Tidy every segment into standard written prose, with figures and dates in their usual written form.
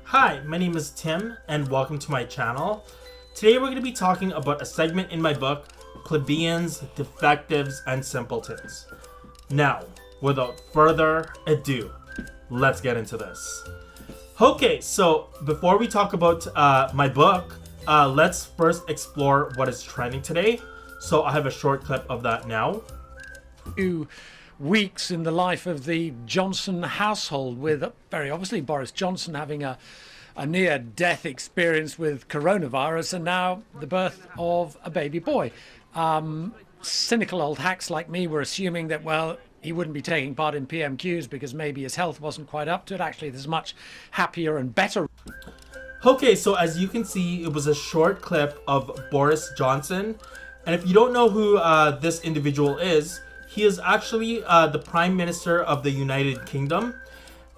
Hi, my name is Tim, and welcome to my channel. Today we're going to be talking about a segment in my book, Plebians, Defectives and Simpletons. Now, without further ado, let's get into this. Okay, so before we talk about my book, let's first explore what is trending today. So I have a short clip of that now. Few weeks in the life of the Johnson household, with very obviously Boris Johnson having a near-death experience with coronavirus and now the birth of a baby boy. Cynical old hacks like me were assuming that, well, he wouldn't be taking part in PMQs because maybe his health wasn't quite up to it. Actually, there's much happier and better. Okay, so as you can see, it was a short clip of Boris Johnson. And if you don't know who this individual is, he is actually the Prime Minister of the United Kingdom.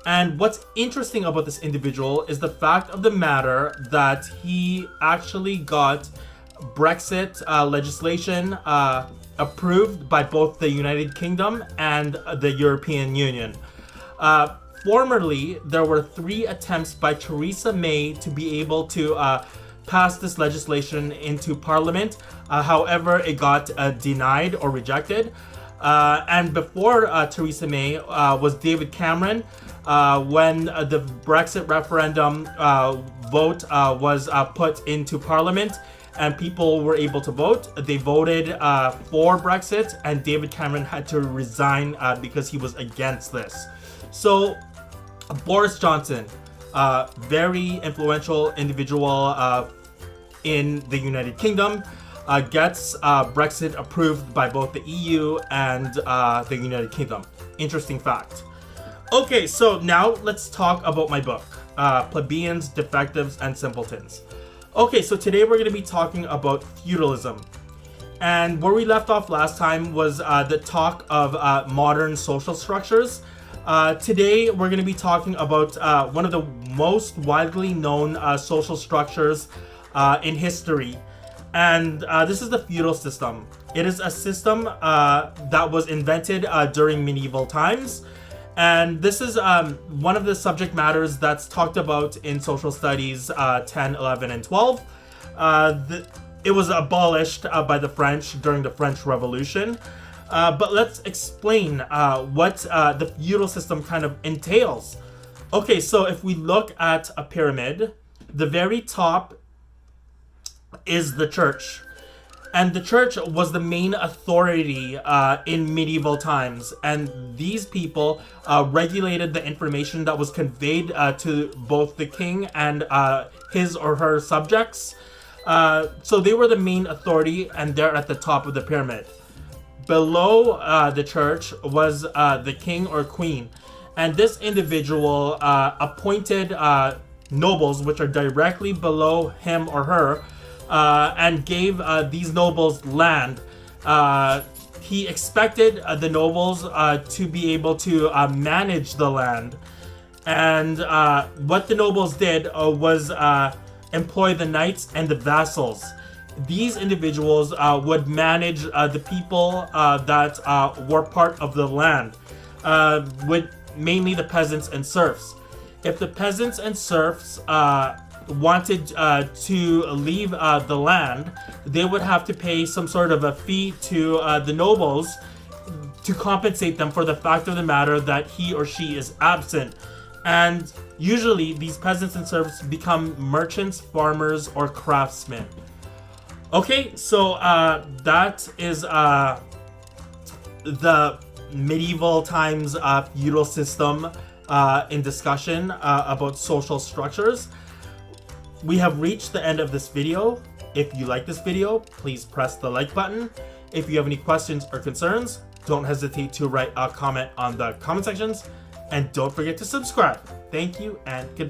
And what's interesting about this individual is the fact of the matter that he actually got Brexit legislation approved by both the United Kingdom and the European Union. Formerly, there were 3 attempts by Theresa May to be able to pass this legislation into Parliament. However, it got denied or rejected. And before Theresa May was David Cameron, when the Brexit referendum vote was put into Parliament and people were able to vote. They voted for Brexit, and David Cameron had to resign because he was against this. So Boris Johnson, very influential individual in the United Kingdom, gets Brexit approved by both the EU and the United Kingdom. Interesting fact. Okay, so now let's talk about my book, Plebeians, Defectives and Simpletons. Okay, so today we're going to be talking about feudalism. And where we left off last time was the talk of modern social structures. Today we're going to be talking about one of the most widely known social structures in history. And this is the feudal system. It is a system that was invented during medieval times. And this is one of the subject matters that's talked about in social studies 10, 11, and 12. It was abolished by the French during the French Revolution. But let's explain what the feudal system kind of entails. Okay, so if we look at a pyramid, the very top is the church. And the church was the main authority in medieval times. And these people regulated the information that was conveyed to both the king and his or her subjects. So they were the main authority, and they're at the top of the pyramid. Below the church was the king or queen. And this individual appointed nobles, which are directly below him or her, and gave these nobles land. He expected the nobles to be able to manage the land. And what the nobles did was employ the knights and the vassals. These individuals would manage the people that were part of the land, with mainly the peasants and serfs. If the peasants and serfs wanted to leave the land, they would have to pay some sort of a fee to the nobles to compensate them for the fact of the matter that he or she is absent. And usually these peasants and serfs become merchants, farmers, or craftsmen. Okay, so that is the medieval times feudal system in discussion about social structures. We have reached the end of this video. If you like this video, please press the like button. If you have any questions or concerns, don't hesitate to write a comment on the comment sections. And don't forget to subscribe. Thank you and goodbye.